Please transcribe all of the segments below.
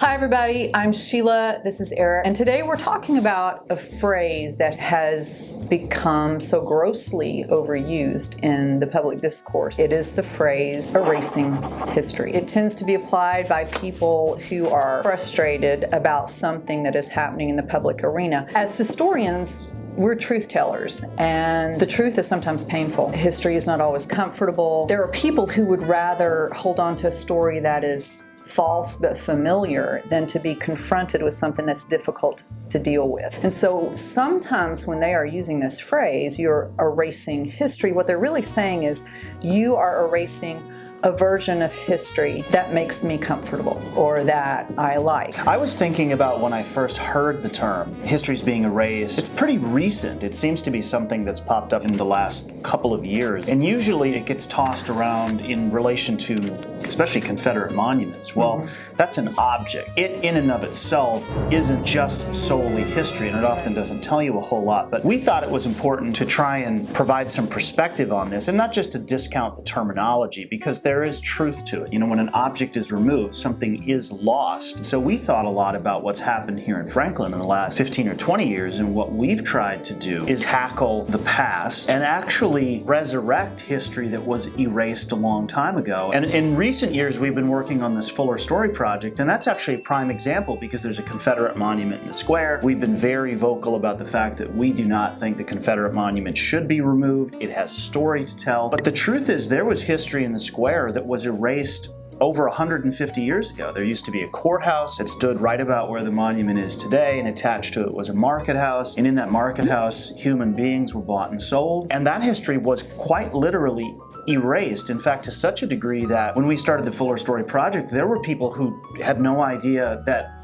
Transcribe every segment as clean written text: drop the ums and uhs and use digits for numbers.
Hi everybody, I'm Sheila, this is Eric, and today we're talking about a phrase that has become so grossly overused in the public discourse. It is the phrase erasing history. It tends to be applied by people who are frustrated about something that is happening in the public arena. As historians, we're truth tellers, and the truth is sometimes painful. History is not always comfortable. There are people who would rather hold on to a story that is false but familiar than to be confronted with something that's difficult to deal with. And so sometimes when they are using this phrase, you're erasing history, what they're really saying is you are erasing a version of history that makes me comfortable or that I like. I was thinking about when I first heard the term, history's being erased. It's pretty recent. It seems to be something that's popped up in the last couple of years. And usually it gets tossed around in relation to especially Confederate monuments. Well, that's an object. It in and of itself isn't just solely history, and it often doesn't tell you a whole lot. But we thought it was important to try and provide some perspective on this, and not just to discount the terminology, because there is truth to it. You know, when an object is removed, something is lost. So we thought a lot about what's happened here in Franklin in the last 15 or 20 years, and what we've tried to do is tackle the past and actually resurrect history that was erased a long time ago. And in recent years, we've been working on this Fuller Story project, and that's actually a prime example because there's a Confederate monument in the square. We've been very vocal about the fact that we do not think the Confederate monument should be removed. It has a story to tell. But the truth is, there was history in the square that was erased over 150 years ago. There used to be a courthouse that stood right about where the monument is today, and attached to it was a market house. And in that market house, human beings were bought and sold. And that history was quite literally erased, in fact, to such a degree that when we started the Fuller Story project, there were people who had no idea that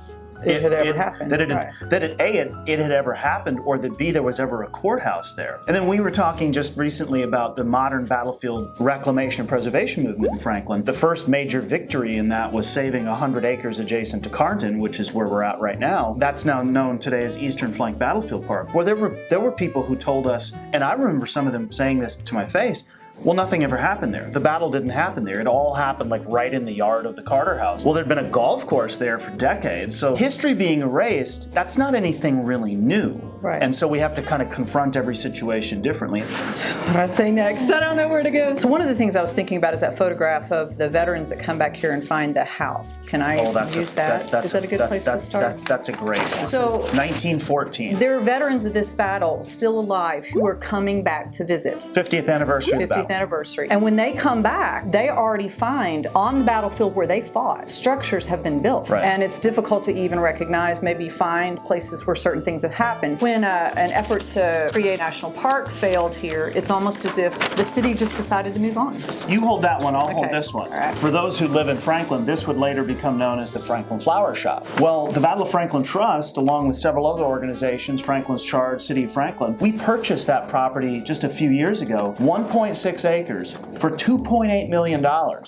it had ever happened. That it had ever happened, or that B, there was ever a courthouse there. And then we were talking just recently about the modern battlefield reclamation and preservation movement in Franklin. The first major victory in that was saving 100 acres adjacent to Carnton, which is where we're at right now. That's now known today as Eastern Flank Battlefield Park. Well, there were people who told us, and I remember some of them saying this to my face, well, nothing ever happened there. The battle didn't happen there. It all happened like right in the yard of the Carter House. Well, there'd been a golf course there for decades. So history being erased, that's not anything really new. Right. And so we have to kind of confront every situation differently. So what do I say next? I don't know where to go. So one of the things I was thinking about is that photograph of the veterans that come back here and find the house. Can I use that? Is that a good place to start? That's a great one. So 1914. There are veterans of this battle still alive who are coming back to visit. 50th anniversary of the battle. Anniversary. And when they come back, they already find on the battlefield where they fought, structures have been built. Right. And it's difficult to even recognize, maybe find places where certain things have happened. When an effort to create a national park failed here, it's almost as if the city just decided to move on. You hold that one, I'll hold this one. Right. For those who live in Franklin, this would later become known as the Franklin Flower Shop. Well, the Battle of Franklin Trust, along with several other organizations, Franklin's Charge, City of Franklin, we purchased that property just a few years ago, 1.6 acres for $2.8 million.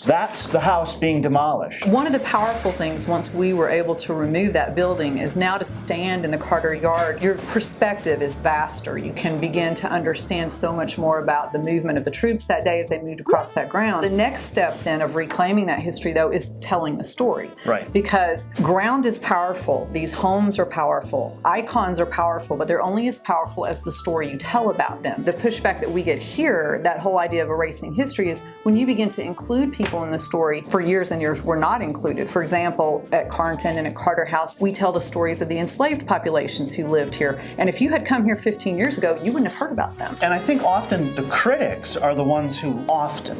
That's the house being demolished. One of the powerful things once we were able to remove that building is now to stand in the Carter Yard, your perspective is vaster. You can begin to understand so much more about the movement of the troops that day as they moved across that ground. The next step then of reclaiming that history though is telling the story. Right. Because ground is powerful, these homes are powerful, icons are powerful, but they're only as powerful as the story you tell about them. The pushback that we get here, that whole idea of erasing history, is when you begin to include people in the story for years and years were not included. For example, at Carnton and at Carter House, we tell the stories of the enslaved populations who lived here. And if you had come here 15 years ago, you wouldn't have heard about them. And I think often the critics are the ones who often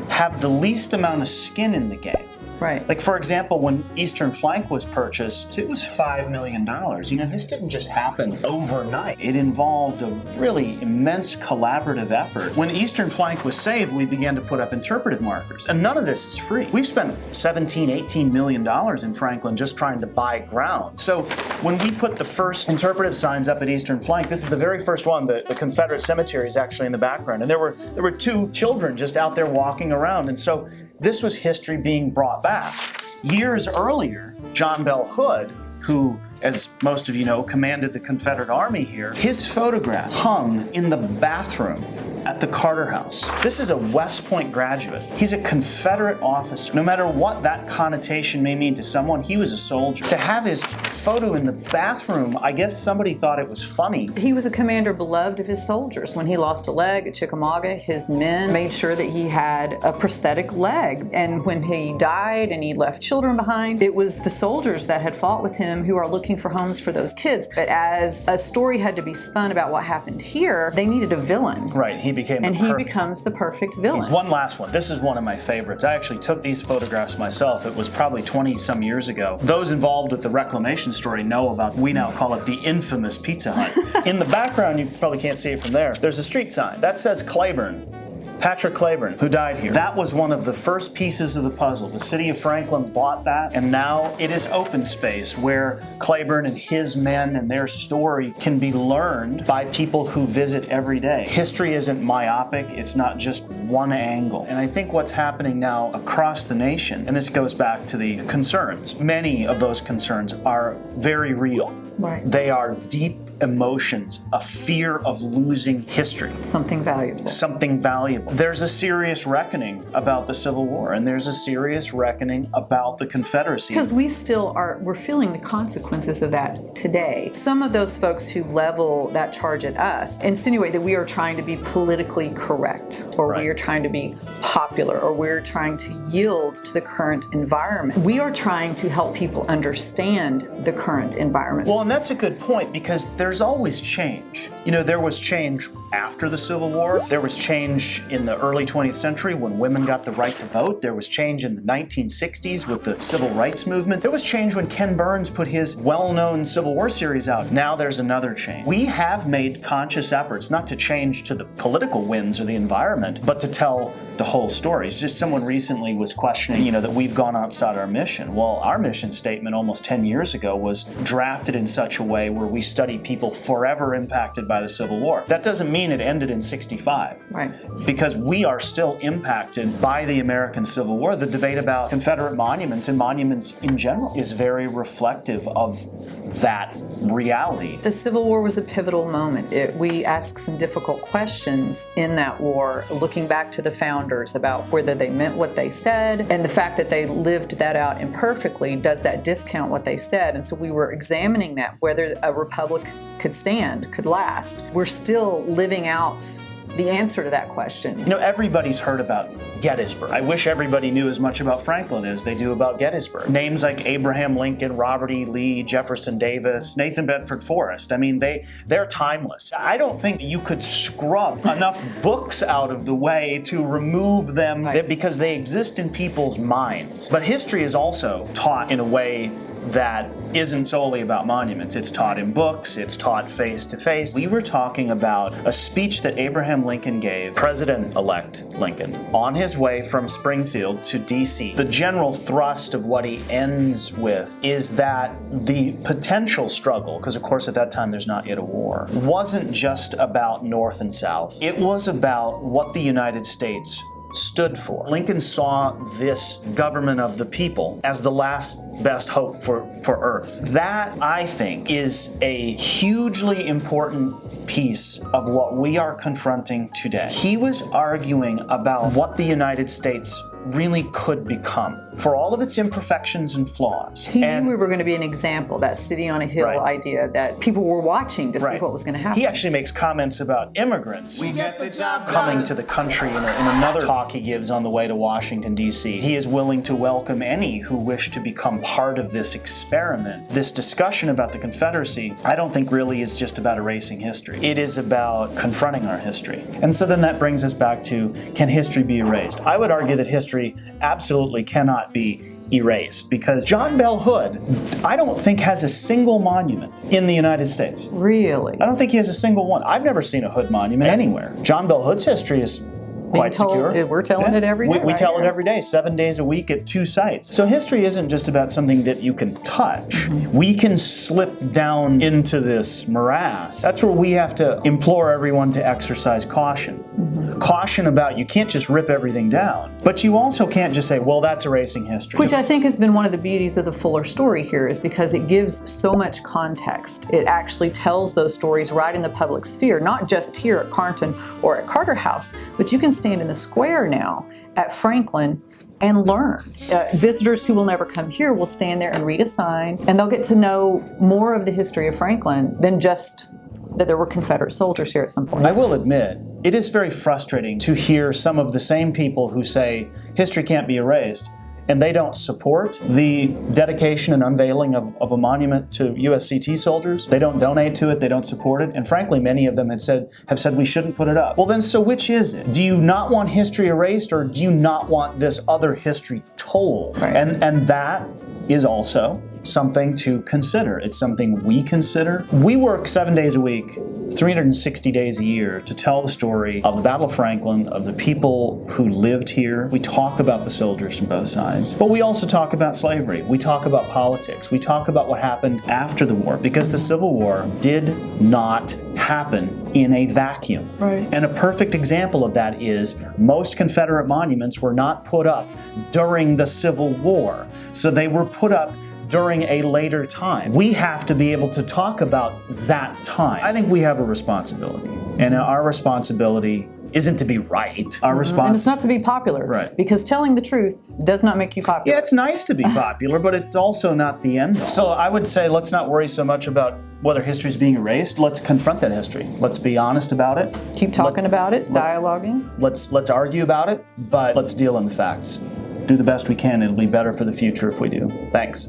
have the least amount of skin in the game. Right. Like, for example, when Eastern Flank was purchased, it was $5 million. You know, this didn't just happen overnight. It involved a really immense collaborative effort. When Eastern Flank was saved, we began to put up interpretive markers, and none of this is free. We've spent $17-18 million in Franklin just trying to buy ground. So when we put the first interpretive signs up at Eastern Flank, this is the very first one. The Confederate cemetery is actually in the background, and there were two children just out there walking around, and so this was history being brought back. Years earlier, John Bell Hood, who, as most of you know, commanded the Confederate Army here, his photograph hung in the bathroom at the Carter House. This is a West Point graduate. He's a Confederate officer. No matter what that connotation may mean to someone, he was a soldier. To have his photo in the bathroom, I guess somebody thought it was funny. He was a commander beloved of his soldiers. When he lost a leg at Chickamauga, his men made sure that he had a prosthetic leg. And when he died and he left children behind, it was the soldiers that had fought with him who are looking for homes for those kids. But as a story had to be spun about what happened here, they needed a villain. Right, he became and he becomes the perfect villain. One last one. This is one of my favorites. I actually took these photographs myself. It was probably 20 some years ago. Those involved with the reclamation story know about, we now call it the infamous Pizza Hut. In the background, you probably can't see it from there, there's a street sign that says Claiborne. Patrick Claiborne, who died here. That was one of the first pieces of the puzzle. The city of Franklin bought that, and now it is open space where Claiborne and his men and their story can be learned by people who visit every day. History isn't myopic, it's not just one angle. And I think what's happening now across the nation, and this goes back to the concerns, many of those concerns are very real. Right. They are deep emotions, a fear of losing history. Something valuable. Something valuable. There's a serious reckoning about the Civil War, and there's a serious reckoning about the Confederacy. Because we're feeling the consequences of that today. Some of those folks who level that charge at us insinuate that we are trying to be politically correct, or we are trying to be popular, or we're trying to yield to the current environment. We are trying to help people understand the current environment. Well, and that's a good point, because there's always change. You know, there was change after the Civil War. There was change in the early 20th century when women got the right to vote. There was change in the 1960s with the Civil Rights Movement. There was change when Ken Burns put his well-known Civil War series out. Now there's another change. We have made conscious efforts not to change to the political winds or the environment, but to tell the whole story. It's just someone recently was questioning, that we've gone outside our mission. Well, our mission statement almost 10 years ago was drafted in such a way where we study people forever impacted by the Civil War. That doesn't mean it ended in 65. Right. Because we are still impacted by the American Civil War. The debate about Confederate monuments and monuments in general is very reflective of that reality. The Civil War was a pivotal moment. We asked some difficult questions in that war, looking back to the founders about whether they meant what they said, and the fact that they lived that out imperfectly, does that discount what they said? And so we were examining that, whether a republic could stand, could last. We're still living out the answer to that question. Everybody's heard about Gettysburg. I wish everybody knew as much about Franklin as they do about Gettysburg. Names like Abraham Lincoln, Robert E. Lee, Jefferson Davis, Nathan Bedford Forrest. I mean, they're timeless. I don't think you could scrub enough books out of the way to remove them because they exist in people's minds. But history is also taught in a way that isn't solely about monuments. It's taught in books, it's taught face to face. We were talking about a speech that Abraham Lincoln gave, President-elect Lincoln, on his way from Springfield to D.C. The general thrust of what he ends with is that the potential struggle, because of course at that time there's not yet a war, wasn't just about North and South. It was about what the United States stood for. Lincoln saw this government of the people as the last best hope for Earth. That, I think, is a hugely important piece of what we are confronting today. He was arguing about what the United States really could become, for all of its imperfections and flaws. He knew we were going to be an example, that city on a hill idea, that people were watching to see what was going to happen. He actually makes comments about immigrants coming to the country in another talk he gives on the way to Washington, D.C. He is willing to welcome any who wish to become part of this experiment. This discussion about the Confederacy, I don't think really is just about erasing history. It is about confronting our history. And so then that brings us back to, can history be erased? I would argue that history absolutely cannot be erased, because John Bell Hood, I don't think has a single monument in the United States. Really? I don't think he has a single one. I've never seen a Hood monument anywhere. John Bell Hood's history is quite secure. We're telling it every day. We tell it every day, 7 days a week at 2 sites. So history isn't just about something that you can touch. We can slip down into this morass. That's where we have to implore everyone to exercise caution. Caution about, you can't just rip everything down, but you also can't just say, well, that's erasing history. Which I think has been one of the beauties of the Fuller story here, is because it gives so much context. It actually tells those stories right in the public sphere, not just here at Carnton or at Carter House, but you can stand in the square now at Franklin and learn. Visitors who will never come here will stand there and read a sign, and they'll get to know more of the history of Franklin than just that there were Confederate soldiers here at some point. I will admit, it is very frustrating to hear some of the same people who say history can't be erased, and they don't support the dedication and unveiling of a monument to USCT soldiers. They don't donate to it, they don't support it, and frankly, many of them have said we shouldn't put it up. Well then, so which is it? Do you not want history erased, or do you not want this other history told? Right. And that is also something to consider. It's something we consider. We work 7 days a week, 360 days a year to tell the story of the Battle of Franklin, of the people who lived here. We talk about the soldiers from both sides, but we also talk about slavery. We talk about politics. We talk about what happened after the war, because the Civil War did not happen in a vacuum. Right. And a perfect example of that is most Confederate monuments were not put up during the Civil War. So they were put up during a later time. We have to be able to talk about that time. I think we have a responsibility, and our responsibility isn't to be right. Our And it's not to be popular. Right. Because telling the truth does not make you popular. Yeah, it's nice to be popular, but it's also not the end all. So I would say let's not worry so much about whether history is being erased. Let's confront that history. Let's be honest about it. Keep talking about it, dialoguing. Let's argue about it, but let's deal in the facts. Do the best we can. It'll be better for the future if we do. Thanks.